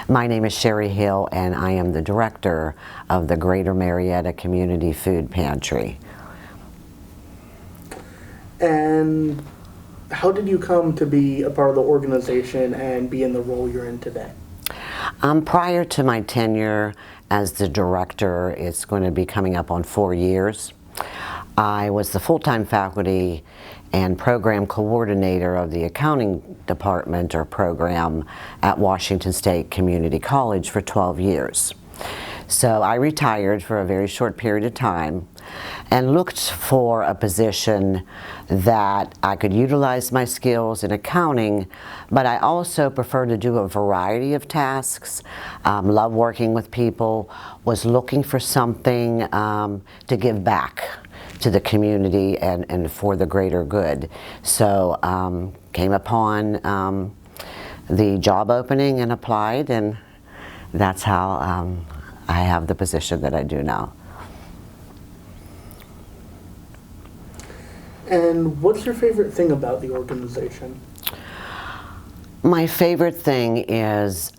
My name is Sherry Hill, and I am the director of the Greater Marietta Community Food Pantry. And how did you come to be a part of the organization and be in the role you're in today? Prior to my tenure as the director, it's going to be coming up on 4 years. I was the full-time faculty and program coordinator of the accounting department or program at Washington State Community College for 12 years. So I retired for a very short period of time and looked for a position that I could utilize my skills in accounting, but I also prefer to do a variety of tasks. Love working with people, was looking for something to give back to the community and for the greater good. So came upon the job opening and applied, and that's how I have the position that I do now. And what's your favorite thing about the organization? My favorite thing is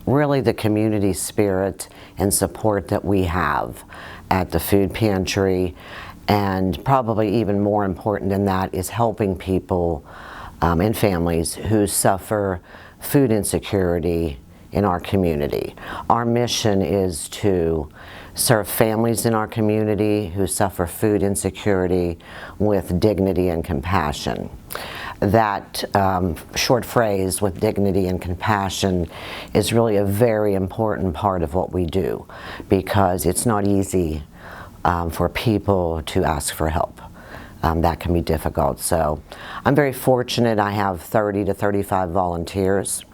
really the community spirit and support that we have at the food pantry, and probably even more important than that is helping people and families who suffer food insecurity in our community. Our mission is to serve families in our community who suffer food insecurity with dignity and compassion. That short phrase, with dignity and compassion, is really a very important part of what we do, because it's not easy for people to ask for help. That can be difficult. So I'm very fortunate. I have 30 to 35 volunteers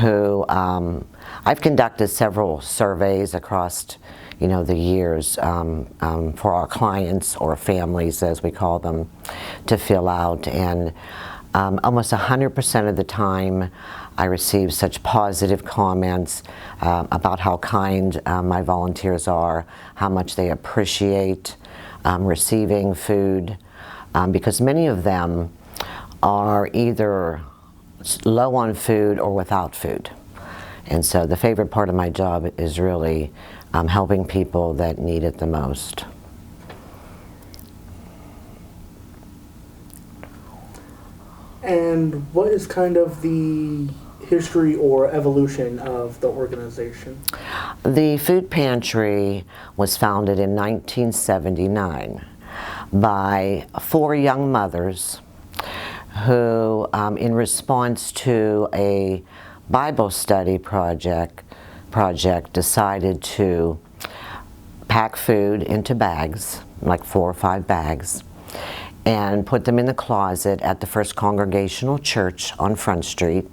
who I've conducted several surveys across the years for our clients, or families as we call them, to fill out, and almost 100% of the time I receive such positive comments about how kind my volunteers are, how much they appreciate receiving food, because many of them are either low on food or without food. And so the favorite part of my job is really helping people that need it the most. And what is kind of the history or evolution of the organization? The food pantry was founded in 1979 by 4 young mothers who, in response to a Bible study project, decided to pack food into bags, like 4 or 5 bags, and put them in the closet at the First Congregational Church on Front Street,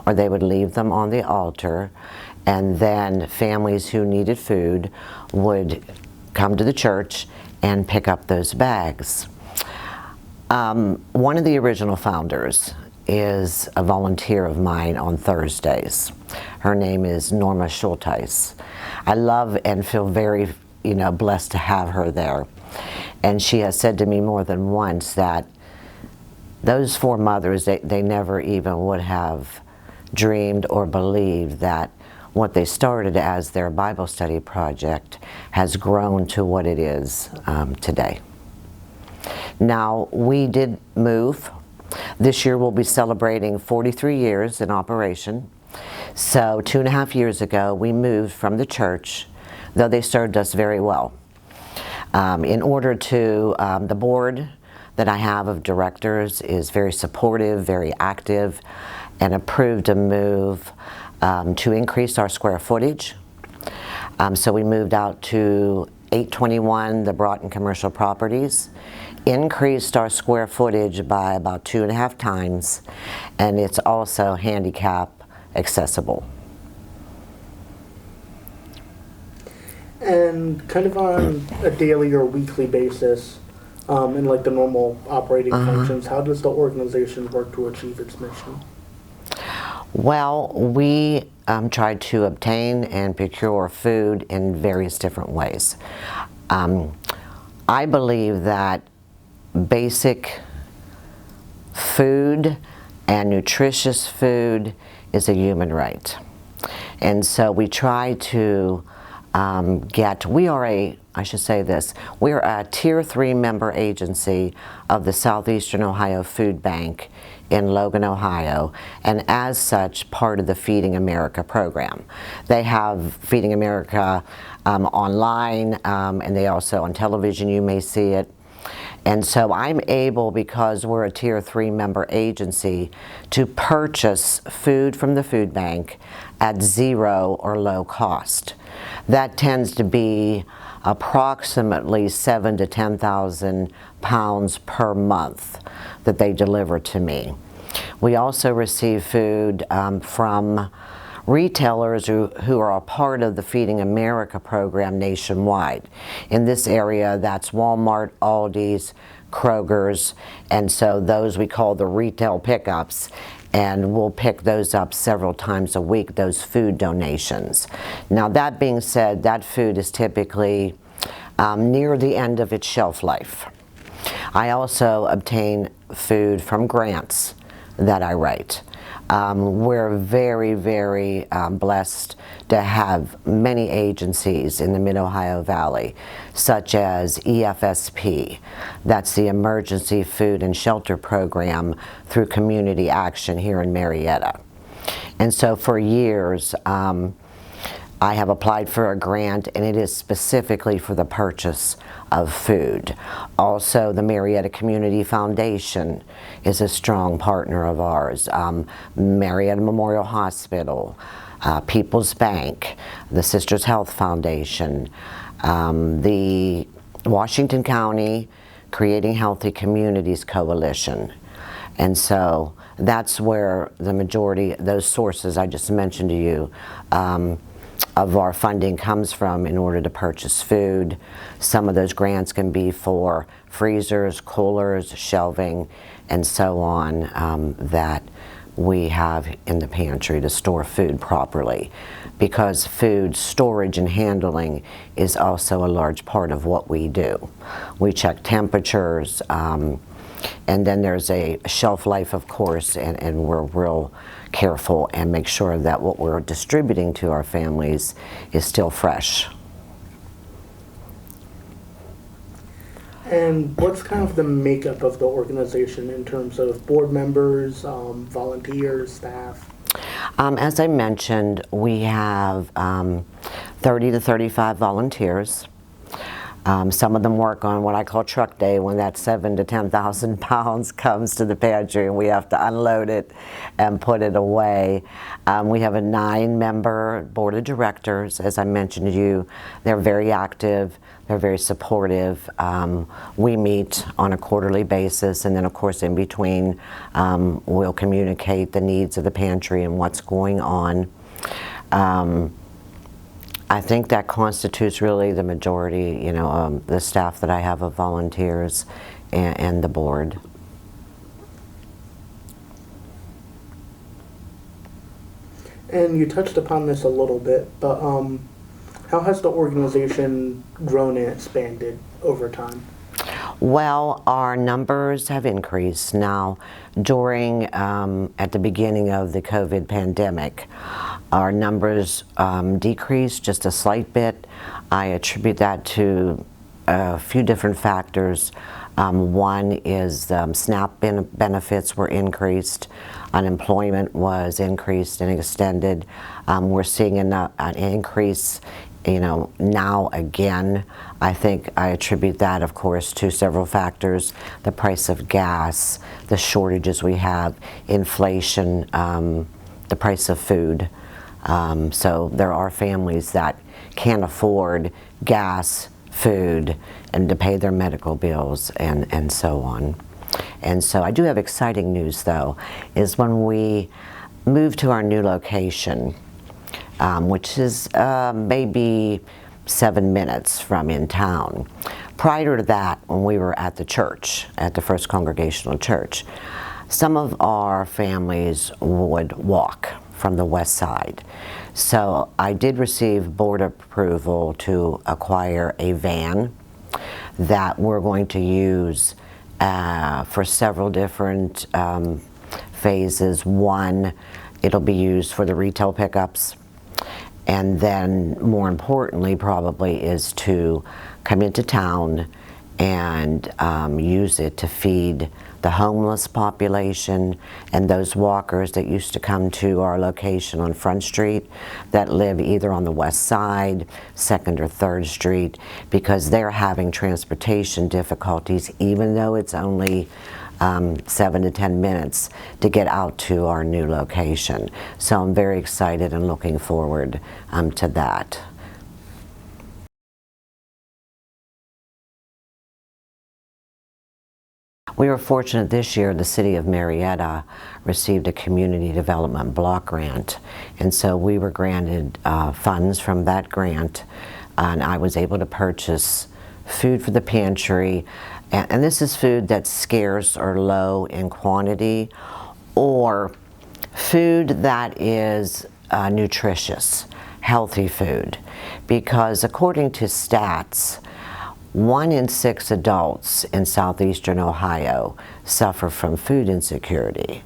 or they would leave them on the altar, and then families who needed food would come to the church and pick up those bags. One of the original founders is a volunteer of mine on Thursdays. Her name is Norma Schulteis. I love and feel very blessed to have her there. And she has said to me more than once that those 4 mothers, they never even would have dreamed or believed that what they started as their Bible study project has grown to what it is today. Now, we did move. This year we'll be celebrating 43 years in operation. So 2.5 years ago we moved from the church, though they served us very well. In order to, the board that I have of directors is very supportive, very active, and approved a move to increase our square footage. So we moved out to 821 the Broughton Commercial Properties, increased our square footage by about 2.5 times, and it's also handicap accessible. And kind of on a daily or weekly basis, in like the normal operating functions, how does the organization work to achieve its mission? Well, we try to obtain and procure food in various different ways. I believe that basic food and nutritious food is a human right. And so we try to we are we're a Tier 3 member agency of the Southeastern Ohio Food Bank in Logan, Ohio, and as such, part of the Feeding America program. They have Feeding America online, and they also on television, you may see it. And so I'm able, because we're a Tier 3 member agency, to purchase food from the food bank at zero or low cost. That tends to be approximately 7,000 to 10,000 pounds per month that they deliver to me. We also receive food from retailers who are a part of the Feeding America program nationwide. In this area, that's Walmart, Aldi's, Kroger's, and so those we call the retail pickups, and we'll pick those up several times a week, those food donations. Now that being said, that food is typically near the end of its shelf life. I also obtain food from grants that I write. We're very, very blessed to have many agencies in the Mid-Ohio Valley, such as EFSP, that's the Emergency Food and Shelter Program through Community Action here in Marietta. And so for years, I have applied for a grant, and it is specifically for the purchase of food. Also, the Marietta Community Foundation is a strong partner of ours. Marietta Memorial Hospital, People's Bank, the Sisters Health Foundation, the Washington County Creating Healthy Communities Coalition. And so that's where the majority, those sources I just mentioned to you, of our funding comes from in order to purchase food. Some of those grants can be for freezers, coolers, shelving, and so on that we have in the pantry to store food properly, because food storage and handling is also a large part of what we do. We check temperatures, and then there's a shelf life, of course, and we're real careful and make sure that what we're distributing to our families is still fresh. And what's kind of the makeup of the organization in terms of board members, volunteers, staff? As I mentioned, we have 30 to 35 volunteers. Some of them work on what I call truck day, when that 7,000 to 10,000 pounds comes to the pantry and we have to unload it and put it away. We have a 9-member board of directors, as I mentioned to you. They're very active, they're very supportive. We meet on a quarterly basis, and then of course in between we'll communicate the needs of the pantry and what's going on. I think that constitutes really the majority, the staff that I have of volunteers and the board. And you touched upon this a little bit, but how has the organization grown and expanded over time? Well, our numbers have increased. Now, at the beginning of the COVID pandemic, our numbers decreased just a slight bit. I attribute that to a few different factors. One is SNAP benefits were increased, unemployment was increased and extended. We're seeing an increase now again. I think I attribute that, of course, to several factors: the price of gas, the shortages we have, inflation, the price of food. So there are families that can't afford gas, food, and to pay their medical bills and so on. And so I do have exciting news, though, is when we moved to our new location, which is maybe 7 minutes from in town. Prior to that, when we were at the church, at the First Congregational Church, some of our families would walk from the west side. So I did receive board approval to acquire a van that we're going to use for several different phases. One, it'll be used for the retail pickups. And then more importantly probably is to come into town and use it to feed the homeless population and those walkers that used to come to our location on Front Street that live either on the west side, 2nd or 3rd Street, because they're having transportation difficulties even though it's only 7 to 10 minutes to get out to our new location. So I'm very excited and looking forward to that. We were fortunate this year, the city of Marietta received a community development block grant, and so we were granted funds from that grant, and I was able to purchase food for the pantry, and this is food that's scarce or low in quantity, or food that is nutritious, healthy food, because according to stats, 1 in 6 adults in southeastern Ohio suffer from food insecurity.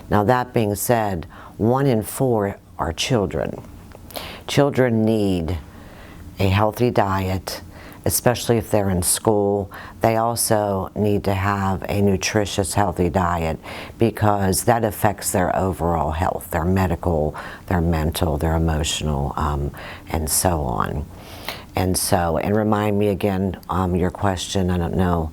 Now that being said, 1 in 4 are children. Children need a healthy diet, especially if they're in school. They also need to have a nutritious, healthy diet because that affects their overall health, their medical, their mental, their emotional, and so on. And remind me again, your question, I don't know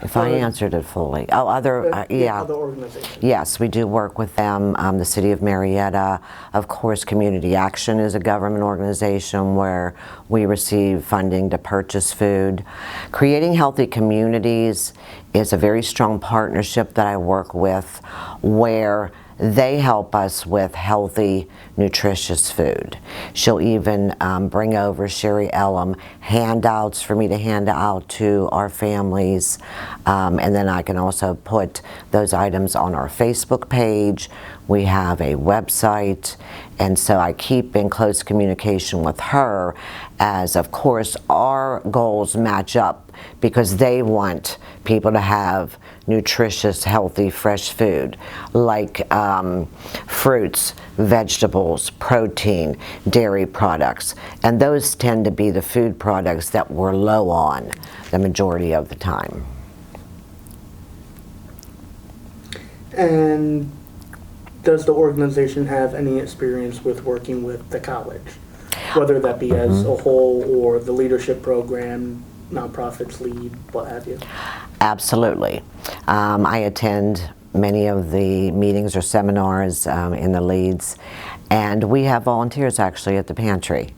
if I answered it fully. Oh, other organizations. Yes, we do work with them. The City of Marietta, of course, Community Action is a government organization where we receive funding to purchase food. Creating Healthy Communities is a very strong partnership that I work with where they help us with healthy, nutritious food. She'll even bring over, Sherry Ellum, handouts for me to hand out to our families. And then I can also put those items on our Facebook page. We have a website. And so I keep in close communication with her as, of course, our goals match up because they want people to have nutritious, healthy, fresh food like fruits, vegetables, protein, dairy products. And those tend to be the food products that we're low on the majority of the time. And does the organization have any experience with working with the college? Whether that be as a whole or the leadership program, nonprofits lead, what have you? Absolutely. I attend many of the meetings or seminars in the leads, and we have volunteers actually at the pantry.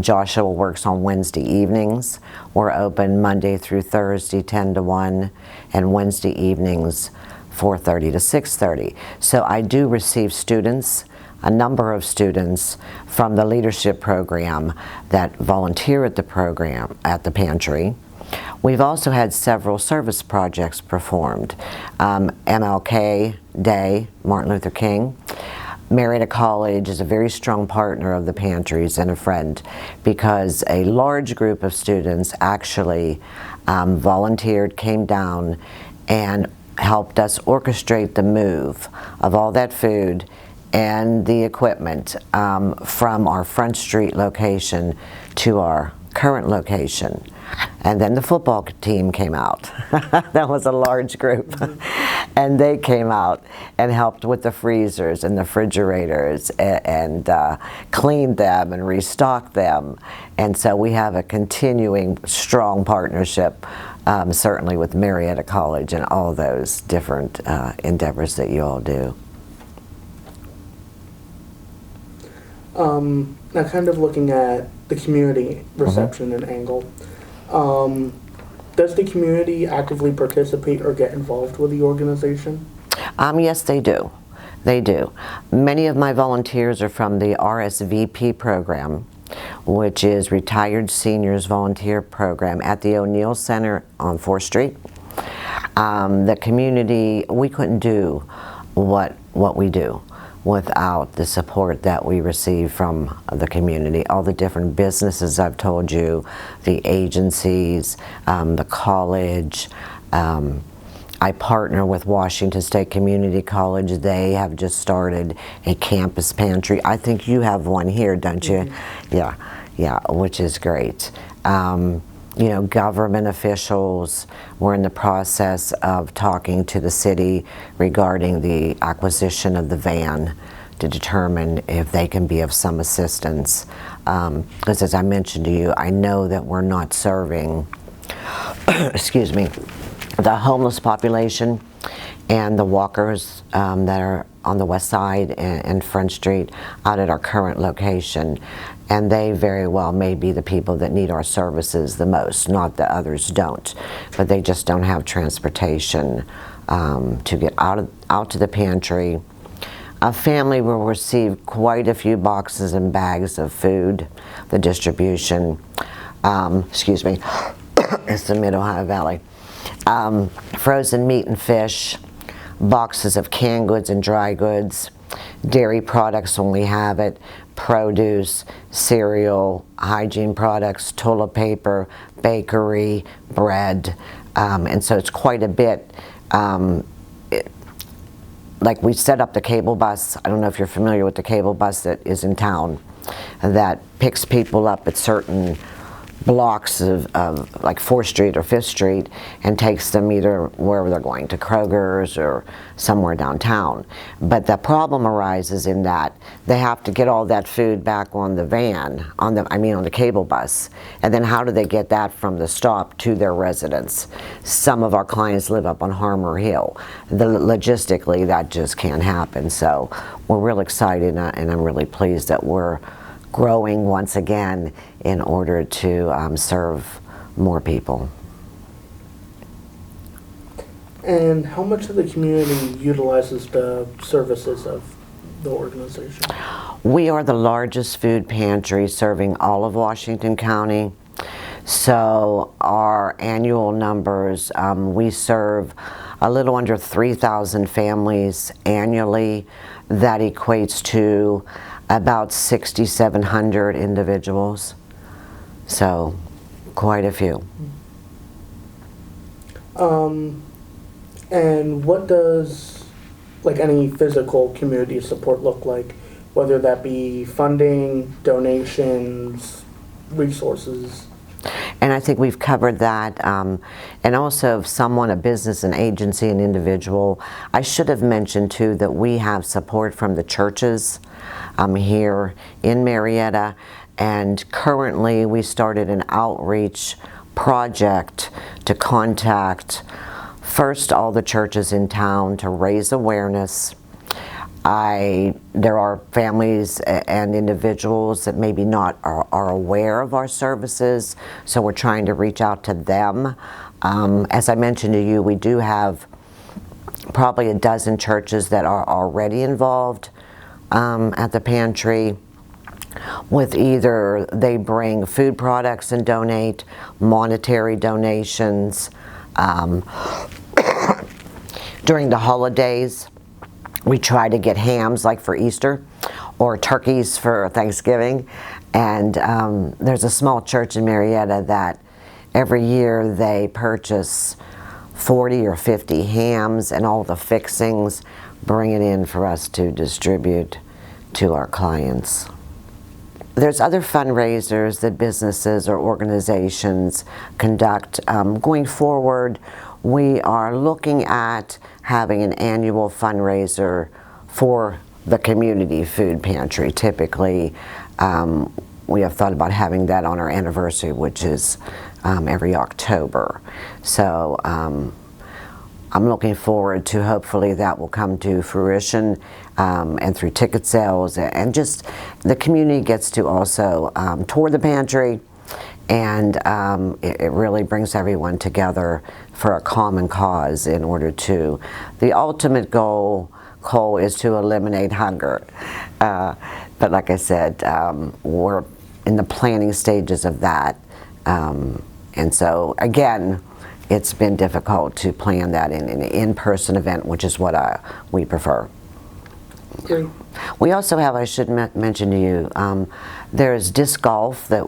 Joshua works on Wednesday evenings. We're open Monday through Thursday 10 to 1 and Wednesday evenings 4:30 to 6:30. So I do receive students, a number of students from the leadership program that volunteer at the program at the pantry. We've also had several service projects performed. MLK Day, Martin Luther King. Marietta College is a very strong partner of the pantries and a friend because a large group of students actually volunteered, came down, and helped us orchestrate the move of all that food and the equipment from our Front Street location to our current location. And then the football team came out. That was a large group. And they came out and helped with the freezers and the refrigerators and cleaned them and restocked them. And so we have a continuing strong partnership, certainly with Marietta College and all those different endeavors that you all do. Now kind of looking at the community reception and angle, does the community actively participate or get involved with the organization? Yes, they do. They do. Many of my volunteers are from the RSVP program, which is Retired Seniors Volunteer Program at the O'Neill Center on 4th Street. The community, we couldn't do what we do without the support that we receive from the community. All the different businesses I've told you, the agencies, the college, I partner with Washington State Community College. They have just started a campus pantry. I think you have one here, don't you? Yeah, which is great. You know, government officials, we're in the process of talking to the city regarding the acquisition of the van to determine if they can be of some assistance. Because as I mentioned to you, I know that we're not serving, excuse me, the homeless population and the walkers that are on the west side and Front Street out at our current location. And they very well may be the people that need our services the most, not that others don't, but they just don't have transportation to get out to the pantry. A family will receive quite a few boxes and bags of food, the distribution, excuse me, it's the Mid-Ohio Valley. Frozen meat and fish, boxes of canned goods and dry goods, dairy products when we have it, produce, cereal, hygiene products, toilet paper, bakery, bread, and so it's quite a bit. Like we set up the cable bus. I don't know if you're familiar with the cable bus that is in town that picks people up at certain blocks of like 4th Street or 5th Street and takes them either wherever they're going, to Kroger's or somewhere downtown. But the problem arises in that they have to get all that food back on the van, on the cable bus, and then how do they get that from the stop to their residence? Some of our clients live up on Harmer Hill. Logistically, that just can't happen. So we're real excited, and I'm really pleased that we're growing once again in order to serve more people. And how much of the community utilizes the services of the organization? We are the largest food pantry serving all of Washington County. So our annual numbers, we serve a little under 3,000 families annually. That equates to about 6,700 individuals, so quite a few. And what does any physical community support look like, whether that be funding, donations, resources? And I think we've covered that. And also if someone, a business, an agency, an individual, I should have mentioned too that we have support from the churches here in Marietta, and currently we started an outreach project to contact first all the churches in town to raise awareness. There are families and individuals that maybe not are aware of our services, so we're trying to reach out to them. As I mentioned to you, we do have probably a dozen churches that are already involved at the pantry with either they bring food products and donate, monetary donations. During the holidays, we try to get hams like for Easter or turkeys for Thanksgiving. And there's a small church in Marietta that every year they purchase 40 or 50 hams and all the fixings, bring it in for us to distribute to our clients. There's other fundraisers that businesses or organizations conduct. Going forward, we are looking at having an annual fundraiser for the community food pantry. Typically, we have thought about having that on our anniversary, which is every October. So I'm looking forward to hopefully that will come to fruition and through ticket sales, and just the community gets to also tour the pantry, and it really brings everyone together for a common cause in order to, the ultimate goal is to eliminate hunger. But like I said, we're in the planning stages of that. And so again, it's been difficult to plan that in an in-person event, which is what we prefer. Great. We also have, I should mention to you, there's disc golf that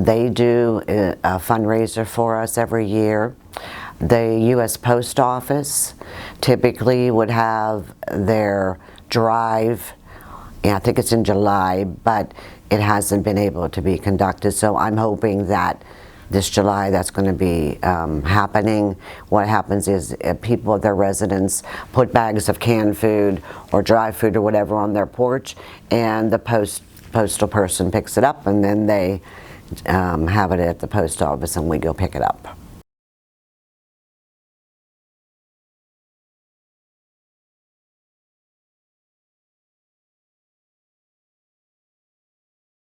they do a fundraiser for us every year. The U.S. Post Office typically would have their drive, yeah, I think it's in July, but it hasn't been able to be conducted. So I'm hoping that this July that's going to be happening. What happens is people, their residents, put bags of canned food or dry food or whatever on their porch, and the postal person picks it up, and then they have it at the post office and we go pick it up.